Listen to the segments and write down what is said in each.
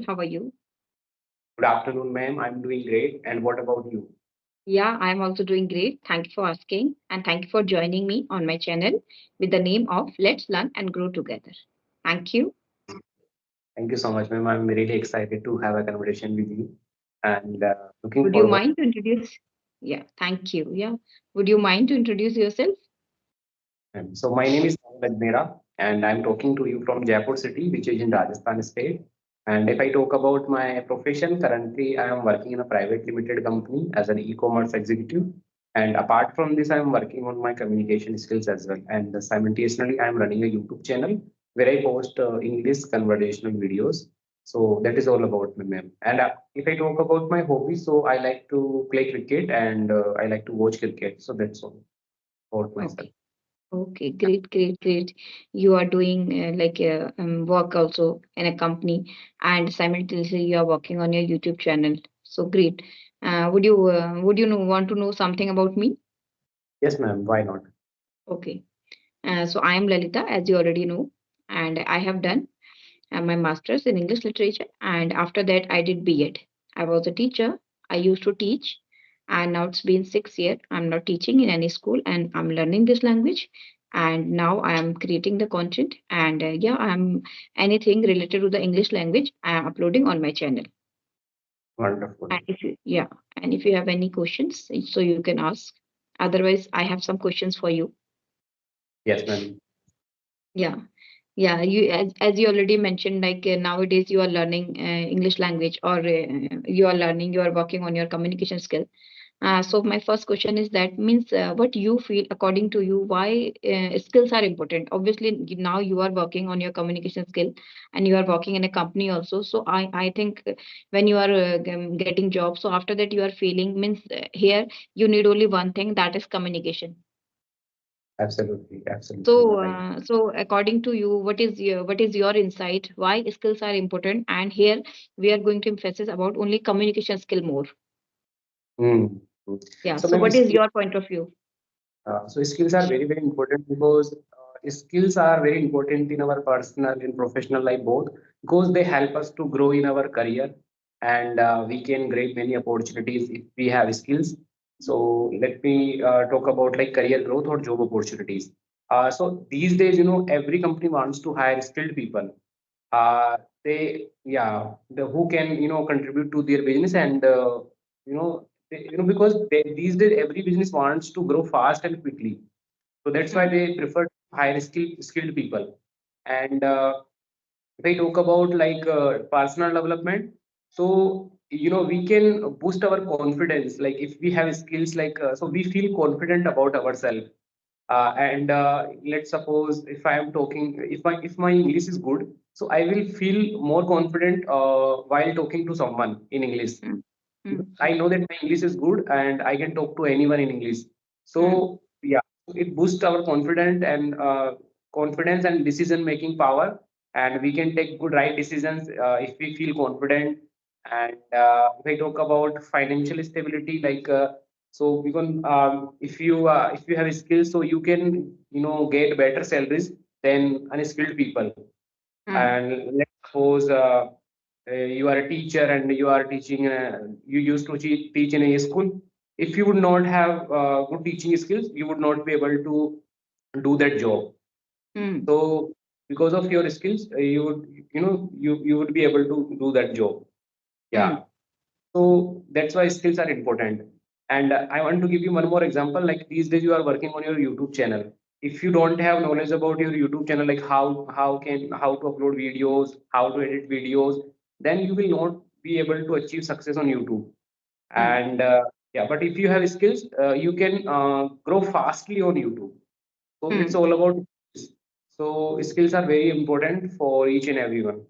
well. How are you? Good afternoon, ma'am. I'm doing great. And what about you? Yeah, I'm also doing great. Thank you for asking. And thank you for joining me on my channel with the name of Let's Learn and Grow Together. Thank you. Thank you so much, ma'am. I'm really excited to have a conversation with you and looking Would you forward. mind to introduce? Yeah, thank you. Yeah. Would you mind to introduce yourself? So, my name is Naval Ajmera, and I'm talking to you from Jaipur city, which is in Rajasthan state. And if I talk about my profession, currently I am working in a private limited company as an e-commerce executive. And apart from this, I'm working on my communication skills as well. And simultaneously, I'm running a YouTube channel where I post English conversational videos. So that is all about me, ma'am. And if I talk about my hobbies, so I like to play cricket and I like to watch cricket. So that's all about myself. Okay. Okay, great, great, great. You are doing work also in a company, and simultaneously you are working on your YouTube channel. So great. Would you want to know something about me? Yes, ma'am. Why not? Okay. So I am Lalita, as you already know, and I have done my master's in English literature, and after that I did B.Ed. I was a teacher. I used to teach, and now it's been 6 years. I'm not teaching in any school, and I'm learning this language. And now I am creating the content, and yeah, I'm anything related to the English language I am uploading on my channel. Wonderful. And if you have any questions, so you can ask. Otherwise, I have some questions for you. Yes, ma'am. Yeah. Yeah, as you already mentioned, nowadays you are learning English language, or you are working on your communication skill. So my first question is that means what you feel according to you, why skills are important. Obviously, now you are working on your communication skill, and you are working in a company also. So I think when you are getting job, so after that you are feeling means here you need only one thing, that is communication. Absolutely. Absolutely. So, You're right. according to you, what is your insight? Why skills are important? And here we are going to emphasize about only communication skill more. Mm. Mm. Yeah. So, So, ma'am, what is your point of view? skills are very, very important because skills are very important in our personal and professional life both because they help us to grow in our career and we can grab many opportunities if we have skills. So let me talk about like career growth or job opportunities. So these days, every company wants to hire skilled people. The who can contribute to their business and because these days every business wants to grow fast and quickly, so that's why Hmm. they prefer higher skilled people. And if I talk about like personal development, so we can boost our confidence. Like if we have skills, like so we feel confident about ourselves. And let's suppose if I am talking, if my English is good, so I will feel more confident while talking to someone in English. Hmm. Hmm. I know that my English is good and I can talk to anyone in English. Hmm. So yeah, it boosts our confidence and decision making power, and we can take good right decisions if we feel confident. And if I talk about financial stability, like so we can if you have skills, so you can get better salaries than unskilled people. Hmm. And let's suppose you are a teacher and you are teaching, you used to teach in a school. If you would not have good teaching skills, you would not be able to do that job. Hmm. So because of your skills, you would you would be able to do that job. Hmm. Yeah. So that's why skills are important. And I want to give you one more example. Like these days, you are working on your YouTube channel. If you don't have knowledge about your YouTube channel, like how to upload videos, how to edit videos, then you will not be able to achieve success on YouTube. Hmm. And yeah, but if you have skills, you can grow fastly on YouTube. So Hmm. it's all about skills. So skills are very important for each and everyone.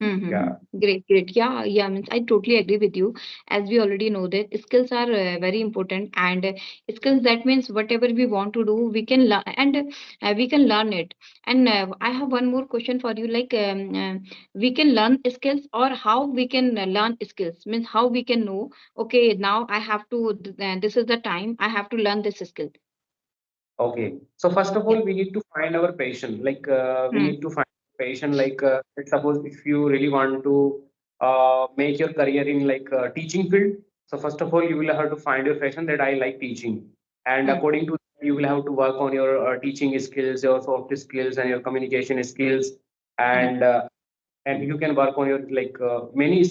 Mm-hmm. Yeah. Great, great. Yeah, yeah. Means I totally agree with you. As we already know that skills are very important, and skills, that means whatever we want to do, we can learn, and we can learn it. And I have one more question for you. We can learn skills, or how we can learn skills? Means how we can know? Okay, now I have to. This is the time I have to learn this skill. Okay. So first of Yeah. all, we need to find our passion. Like we Hmm. need to find passion. Like let's suppose if you really want to make your career in like teaching field. So first of all, you will have to find your passion that I like teaching, and Hmm. according to that, you will have to work on your teaching skills, your soft skills, and your communication skills, Hmm. and you can work on your like many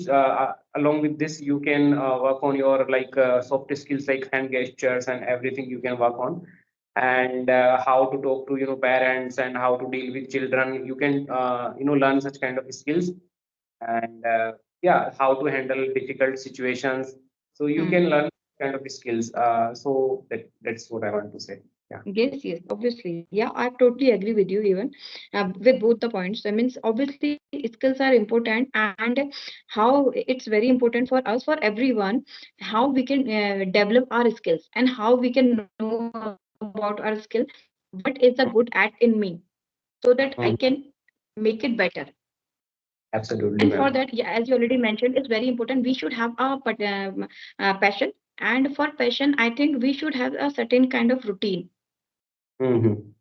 along with this you can work on your like soft skills like hand gestures and everything you can work on, and how to talk to parents and how to deal with children. You can learn such kind of skills, and yeah, how to handle difficult situations. So you Hmm. can learn kind of skills. So that's what I want to say. Yeah. Yes, yes, obviously. Yeah, I totally agree with you even with both the points. I mean, obviously, skills are important, and how it's very important for us, for everyone, how we can develop our skills and how we can know about our skill, what is the good at in me, so that I can Mm, make it better. And for that, absolutely, yeah, as ma'am. you already mentioned, it's very important. We should have passion, and for passion, I think we should have a certain kind of routine. Mm-hmm.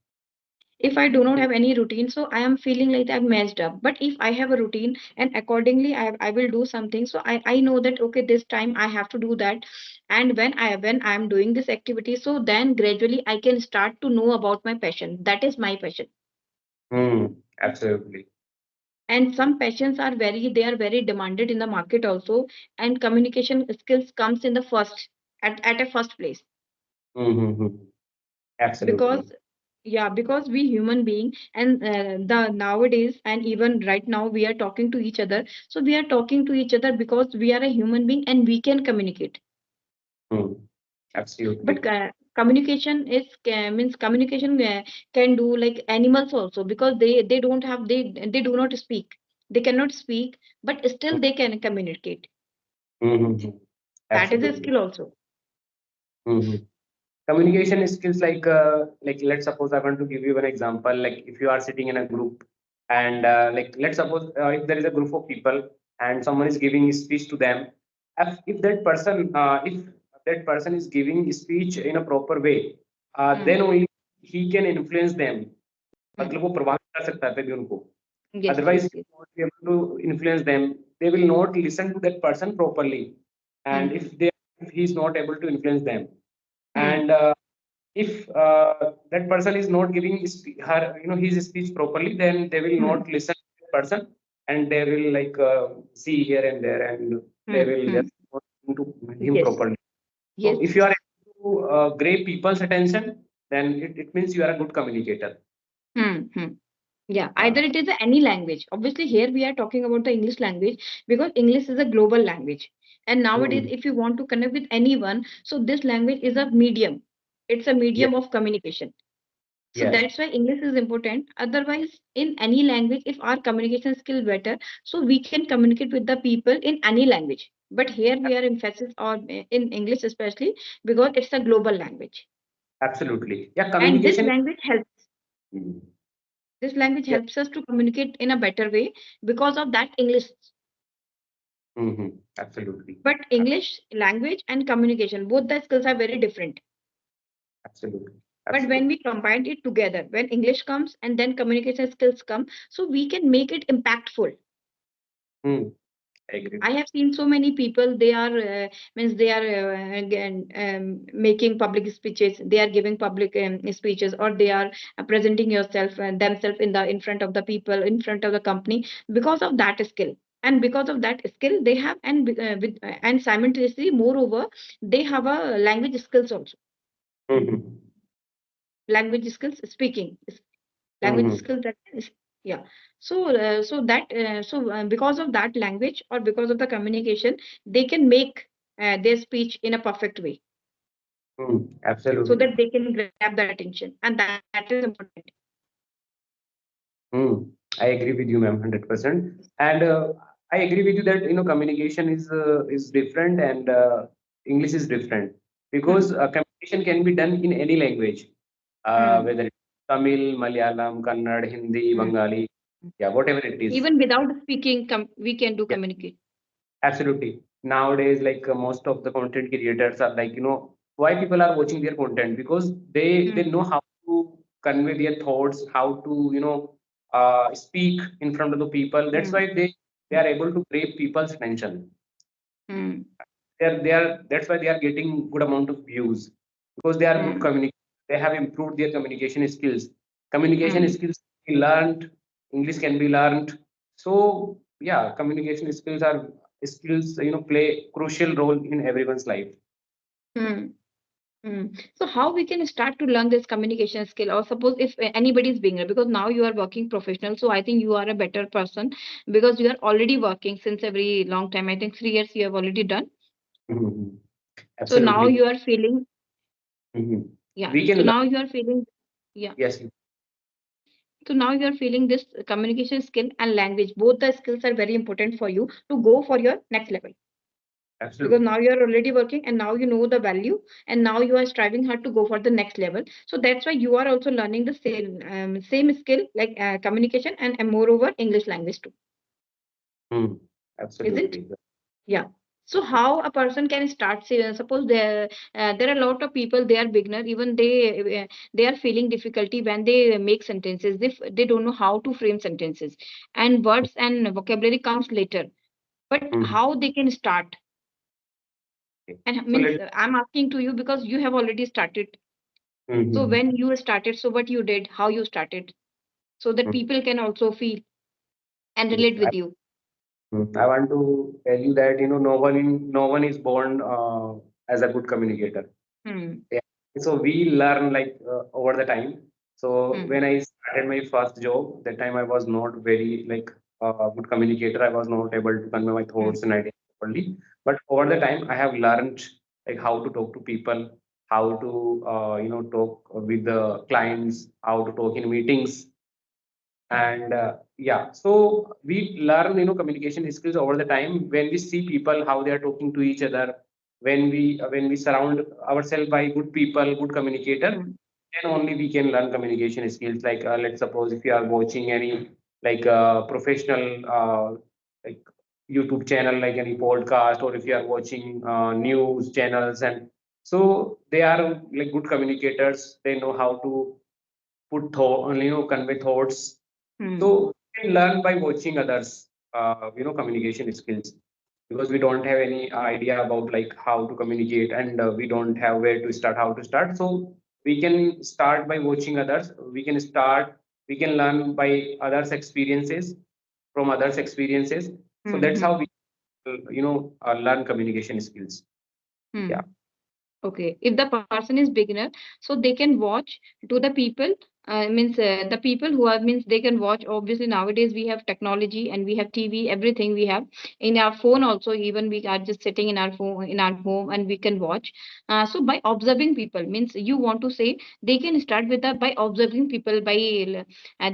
If I do not have any routine, so I am feeling like I'm messed up. But if I have a routine and accordingly I will do something, so I know that okay, this time I have to do that. And when I am doing this activity, so then gradually I can start to know about my passion. That is my passion. Absolutely. And some passions are they are very demanded in the market also. And communication skills comes in the first, at a first place. Mm-hmm. Absolutely. Because yeah, because we human being, and the nowadays and even right now we are talking to each other, so we are talking to each other because we are a human being and we can communicate. Mm. But Absolutely. communication is means communication can do like animals also, because they don't have, they do not speak, they cannot speak, but still they can communicate. Mm-hmm. That is a Absolutely. skill also. Mm-hmm. Communication skills like let's suppose I want to give you an example. Like if you are sitting in a group, and like let's suppose if there is a group of people and someone is giving a speech to them, if that person is giving speech in a proper way, then Hmm. only he can influence them. Hmm. मतलब वो प्रभावित कर सकता है तभी उनको. Yes, Otherwise, yes, he yes. will not be able to influence them. They will not listen to that person properly. And Hmm. if he is not able to influence them, Hmm. and if that person is not giving her his speech properly, then they will Hmm. not listen to that person, and they will like see here and there, and they Hmm. will Hmm. just not listen to him Yes, properly. So yes, if you yes. are able to grab people's attention, then it means you are a good communicator. Hmm. Hmm. Yeah, uh, either it is any language. Obviously, here we are talking about the English language because English is a global language. And nowadays, mm, if you want to connect with anyone, so this language is a medium. It's a yes, medium of communication. So yes, that's why English is important. Otherwise, in any language, if our communication skill better, so we can communicate with the people in any language. But here we are emphasis on in English especially because it's a global language, absolutely. Yeah, and this communication. language helps. Mm, This language yeah, helps us to communicate in a better way because of that English. absolutely. But English language and communication, both the skills are very different. Absolutely. But when Absolutely. we combine it together, when English comes and then communication skills come, so we can make it impactful. Mm, I agree. I have seen so many people. They are means they are again making public speeches. They are giving public speeches, or they are presenting yourself themselves in front of the people, in front of the company, because of that skill. And because of that skill, they have, and simultaneously, moreover, they have a language skills also. Mm-hmm. Language skills, speaking language Mm-hmm. skills. That is, yeah. So because of that language or because of the communication, they can make their speech in a perfect way, so Absolutely. that they can grab the attention, and that is important. Mm, I agree with you, ma'am, 100%. And I agree with you that communication is different, and English is different, Hmm. because communication can be done in any language, Hmm. whether it's Tamil, Malayalam, Kannada, Hindi, Hmm. Bengali, yeah, whatever it is. Even without speaking, we can do Yeah, communicate. absolutely. Nowadays, like most of the content creators are like, why people are watching their content, because they Hmm. know how to convey their thoughts, how to speak in front of the people. That's Hmm. why they are able to grab people's attention. Hmm. They are that's why they are getting good amount of views, because they are good Hmm. communicators. They have improved their communication skills. Communication Hmm. skills can be learned. English can be learned. So yeah, communication skills play crucial role in everyone's life. Hmm. Hmm. So how we can start to learn this communication skill, or suppose if anybody is beginner, because now you are working professional, so I think you are a better person because you are already working since a very long time. I think 3 years you have already done. Mhm. So now Absolutely. you are feeling, Mhm. yeah. We can So learn. now you are feeling, yeah. Yes, So now you are feeling this communication skill and language. Both the skills are very important for you to go for your next level. Because absolutely. now you are already working and now you know the value, and now you are striving hard to go for the next level. So that's why you are also learning the same skill like communication and moreover English language too, Hmm. isn't? Absolutely. Yeah. So how a person can start, say, suppose there are a lot of people, they are beginner, even they are feeling difficulty when they make sentences, they don't know how to frame sentences, and words and vocabulary comes later, but Mhm. how they can start. Okay. And So means let. I'm asking to you because you have already started. So Mhm. when you started, so what you did, how you started, so that Mhm. people can also feel and Yes, relate with you. I want to tell you that no one is born as a good communicator. Hmm. Yeah. So we learn like over the time. So Hmm. when I started my first job, that time I was not very like good communicator. I was not able to convey my Hmm. thoughts and ideas properly. But over the time, I have learned like how to talk to people, how to talk with the clients, how to talk in meetings, and yeah, so we learn communication skills over the time when we see people how they are talking to each other, when we surround ourselves by good people, good communicator, Hmm. then only we can learn communication skills. Like let's suppose if you are watching any like professional like YouTube channel, like any podcast, or if you are watching news channels, and so they are like good communicators, they know how to convey thoughts. Hmm. So we can learn by watching others, communication skills, because we don't have any idea about like how to communicate, and we don't have where to start, how to start. So we can start by watching others. We can learn by others' experiences, from others' experiences. So Hmm. that's how Hmm. we, learn communication skills. Hmm. Yeah. Okay, if the person is beginner, so they can watch to the people, means the people who are, means they can watch. Obviously, nowadays we have technology and we have TV, everything we have in our phone also. Even we are just sitting in our phone in our home and we can watch. So by observing people, means you want to say they can start with the by observing people by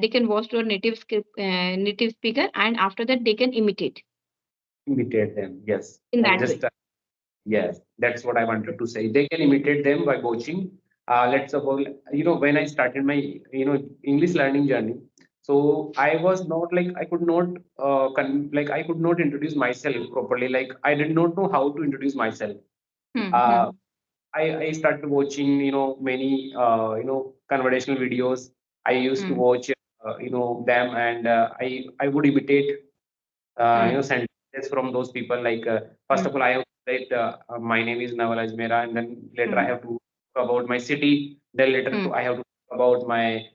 they can watch to a native speaker, and after that they can imitate Imitate them. Yes. in And that just way. yes, that's what I wanted to say. They can imitate them by watching. Let's suppose, when I started my, English learning journey, so I was not like, I could not, like, I could not introduce myself properly. Like, I did not know how to introduce myself. Hmm. Uh, Hmm. I started watching, many, conversational videos. I used to Hmm. watch, them, and I would imitate Hmm. sentences from those people. Like, first Hmm. of all, I have to say, my name is Naval Ajmera, and then later I Hmm. have to talk about my city. Then later Hmm. I have to talk about my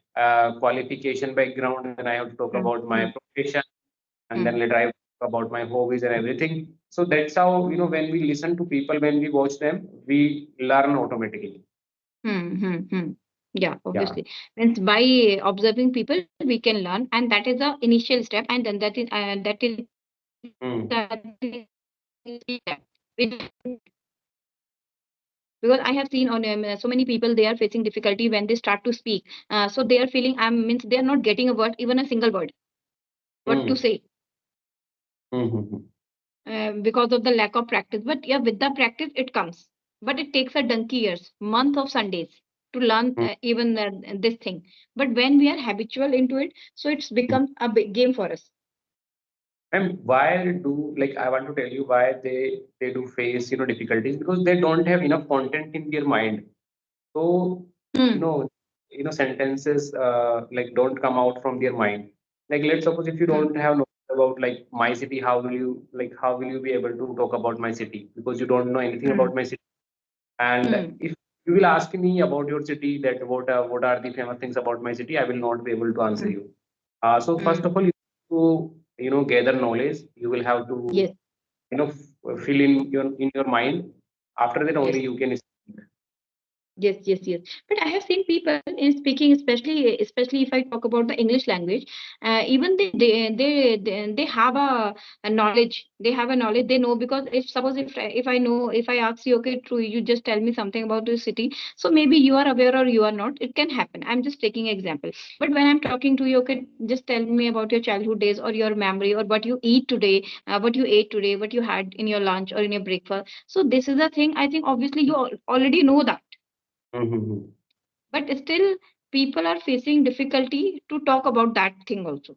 qualification background. Then I have to talk Hmm. about my Hmm. profession, and then Hmm. later I have to talk about my hobbies and everything. So that's how, when we listen to people, when we watch them, we learn automatically. Hmm. Hmm. Hmm. Yeah, Yeah. obviously. Means by observing people, we can learn, and that is the initial step, and then that is the Mm. because I have seen on so many people, they are facing difficulty when they start to speak. So they are feeling means they are not getting a word, even a single word, what to Mm. say, Mm. because of the lack of practice. But yeah, with the practice, it comes. But it takes a donkey years, month of Sundays to learn Mm. even this thing. But when we are habitual into it, so it's Mm. become a big game for us. And why do, like, I want to tell you why they do face difficulties, because they don't have enough content in their mind. So you Hmm. know sentences like don't come out from their mind. Like let's suppose if you Hmm. don't have knowledge about like my city, how will you be able to talk about my city because you don't know anything Hmm. about my city. And Hmm. if you will ask me about your city, that what are the famous things about my city, I will not be able to answer Hmm. you. So first Hmm. of all, you have to gather knowledge. You will have to Yes. fill in your mind. After that, only Yes. you can. Yes, yes, yes. But I have seen people in speaking, especially if I talk about the English language, even they have a knowledge. They have a knowledge. They know because if suppose if I know if I ask you, okay, true, you just tell me something about the city. So maybe you are aware or you are not. It can happen. I'm just taking example. But when I'm talking to you, okay, just tell me about your childhood days or your memory or what you eat today, what you ate today, what you had in your lunch or in your breakfast. So this is the thing. I think obviously you already know that, Mhm. but still people are facing difficulty to talk about that thing also.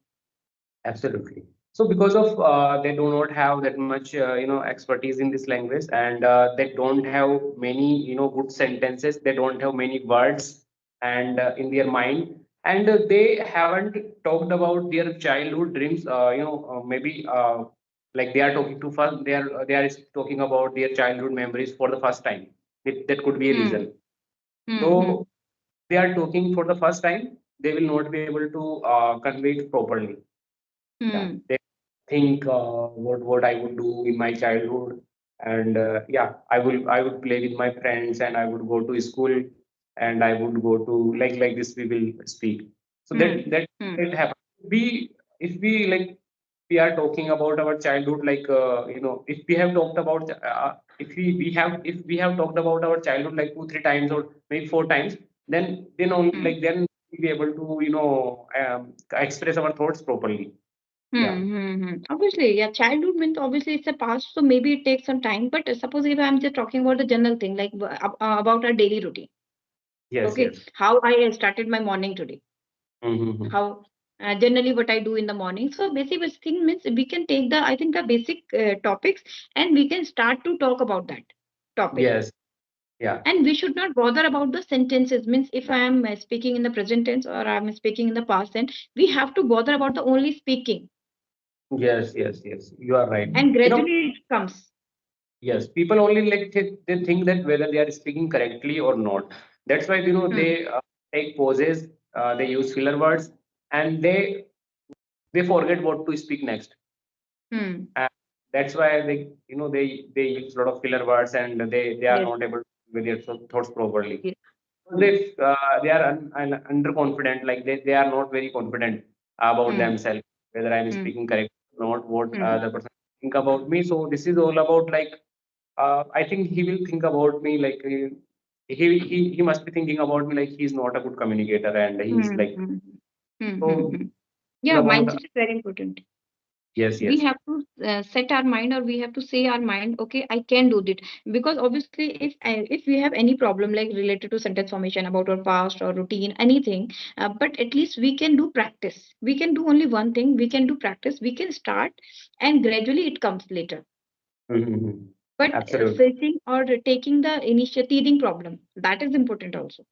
Absolutely. So because of they do not have that much expertise in this language, and they don't have many good sentences. They don't have many words and in their mind, and they haven't talked about their childhood dreams. Maybe like they are talking to first. They are talking about their childhood memories for the first time. That could be a Hmm. reason. Hmm. Hmm. So they are talking for the first time. They will not be able to convey it properly. Yeah, Hmm. they think what I would do in my childhood, and yeah, I would play with my friends, and I would go to school, and I would go to like this we will speak. So Hmm. Hmm. that happens. We if we like we are talking about our childhood, like if we have talked about if we have talked about our childhood like 2 3 times or maybe 4 times, then only Hmm. like then we'll be able to express our thoughts properly. Yeah. Obviously, yeah, childhood means obviously it's a past, so maybe it takes some time. But suppose if I'm just talking about the general thing, like about our daily routine. Yes, Okay, yes. how I started my morning today. Mm-hmm. How generally what I do in the morning. So basic thing means we can take the I think the basic topics and we can start to talk about that topic. Yes. Yeah. And we should not bother about the sentences means if I am speaking in the present tense or I am speaking in the past tense, we have to bother about the only speaking Yes, yes, yes. You are right. and gradually it comes. Yes, people only like they think that whether they are speaking correctly or not. That's why Hmm. they take pauses, they use filler words, and they forget what to speak next. Hmm. And that's why they use a lot of filler words, and they are Yes. not able to with their thoughts properly. Yes. They Yes. they are underconfident, like they are not very confident about Hmm. themselves, whether I'm Hmm. speaking correct or not, what Hmm. the person think about me. So this is all about like I think he will think about me like he must be thinking about me like he's not a good communicator, and he's Hmm. like Hmm. Hmm. Hmm. so Hmm. it's Yeah, about mindset is very important. yes, We yes, have to set our mind or we have to say our mind, okay, I can do it. Because obviously if we have any problem like related to sentence formation about our past or routine anything, but at least we can do practice. We can do only one thing, we can do practice, we can start and gradually it comes later. Mhm. But Absolutely, facing or taking the initiating problem, that is important also.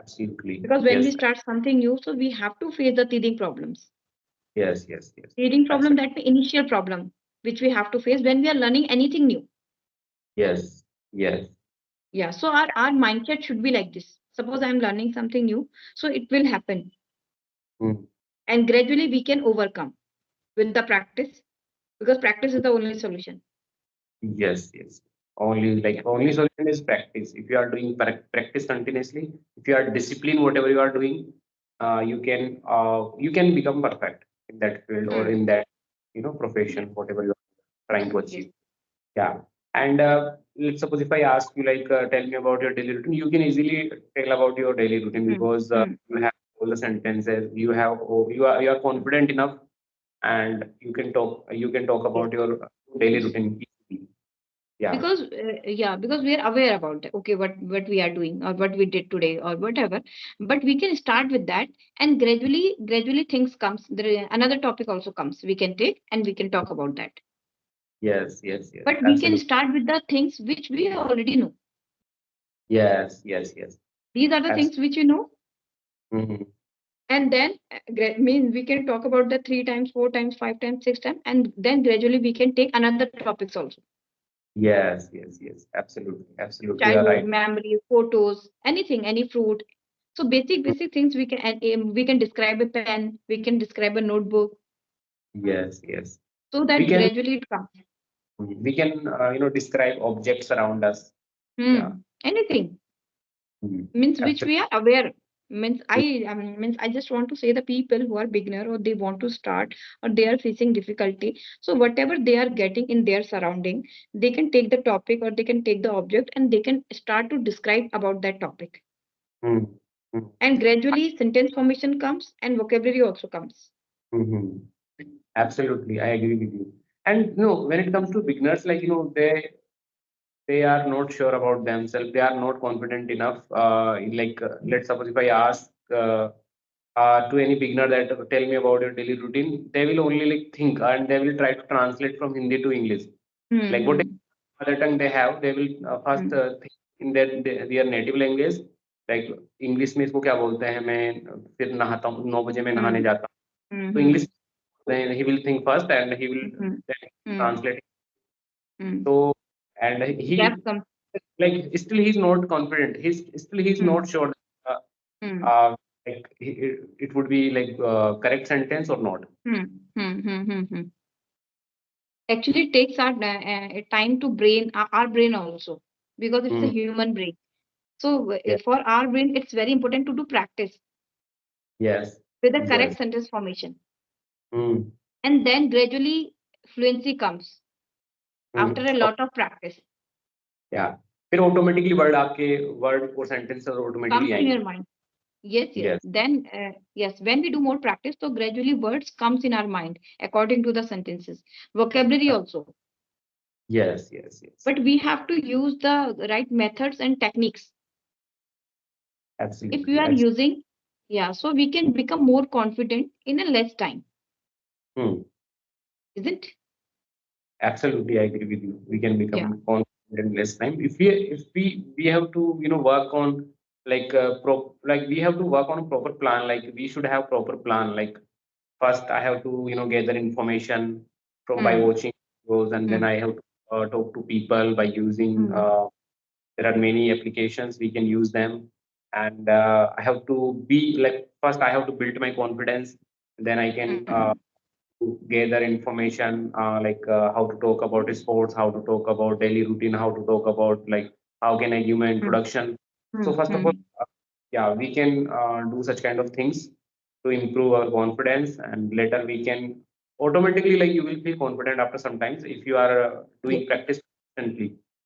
absolutely, Because when we yes, start something new, so we have to face the teething problems. yes, yes, yes, Teething problem, absolutely, that the initial problem which we have to face when we are learning anything new. yes, yes. Yeah, so our mindset should be like this. Suppose I'm learning something new, so it will happen. Mm. And gradually we can overcome with the practice because practice is the only solution. Yes, yes. Yeah. Only solution is practice. If you are doing practice continuously, if you are disciplined, whatever you are doing, you can become perfect in that field or Hmm. in that Yeah. profession, whatever you are trying to Yes. achieve. Yeah. And let's suppose if I ask you like tell me about your daily routine, you can easily tell about your daily routine Hmm. because Hmm. you have all the sentences, you are confident enough, and you can talk Yes. about your daily Yes. routine easily. Yeah. Because yeah, because we are aware about that. Okay, what we are doing or what we did today or whatever. But we can start with that and gradually things comes. Another topic also comes. We can take and we can talk about that. Yes, yes, yes, But we can absolutely. start with the things which we already know. Yes, yes, yes, These are the things absolutely. which you know. Mhm. And then means we can talk about the 3 times, 4 times, 5 times, 6 times, and then gradually we can take another topics also. Yes, yes, yes. Absolutely, absolutely. You are Childhood right. memories, photos, anything, any fruit. So basic things we can, and we can describe a pen, we can describe a notebook, Yes, yes. so We that can gradually it comes. describe objects around us. Yeah. Anything means which Absolutely. we are aware. Means means I just want to say the people who are beginner or they want to start or they are facing difficulty. So whatever they are getting in their surrounding, they can take the topic or they can take the object and they can start to describe about that topic. Mm, mm, And gradually sentence formation comes and vocabulary also comes. mhm. Absolutely, I agree with you. And when it comes to beginners, like they are not sure about themselves. They are not confident enough. Let's suppose if I ask to any beginner that tell me about your daily routine, they will only like think and they will try to translate from Hindi to English. Like what Hmm. mother tongue they have, they will first Hmm. think in their native language. Like English में इसको क्या बोलते हैं, मैं फिर नहाता हूँ, 9 बजे मैं नहाने Hmm. जाता हूँ, Hmm. तो Hmm. English, then he will think first and he will Hmm. then Hmm. translate it. Hmm. So and Gap he comes. like still he's not confident. He's Hmm. not sure uh, Hmm. it would be like correct sentence or not. Hmm. Hmm. Hmm. Hmm. Hmm. Actually it takes our time to brain our brain also, because it's a Mm, human brain. So yeah. for our brain it's very important to do practice Yes. with the correct Yes. sentence formation, Mm, and then gradually fluency comes mm. after a lot of practice. Yeah. फिर automatically word आपके word और sentence automatically Comes in आएंगे. your mind. Yes, Yes. then yes, when we do more practice, so gradually words comes in our mind according to the sentences, vocabulary also. Yes. Yes. Yes. But we have to use the right methods and techniques. If we Absolutely. are using, yeah, so we can become more confident in a less time, Hmm. isn't? Absolutely, I agree with you. We can Yeah. become confident in less time if we have to work on like we have to work on a proper plan. Like we should have proper plan. Like first I have to gather information from by Hmm. watching videos, and then Hmm. I have to talk to people by using. Hmm. There are many applications we can use them, and I have to be like first I have to build my confidence. Then I can Hmm. to gather information how to talk about sports, how to talk about daily routine, how to talk about like how can I give my Hmm. introduction. So Hmm. first of all, Hmm. yeah, we can do such kind of things to improve our confidence, and later we can automatically like you will feel confident after some times if you are Yes. doing practice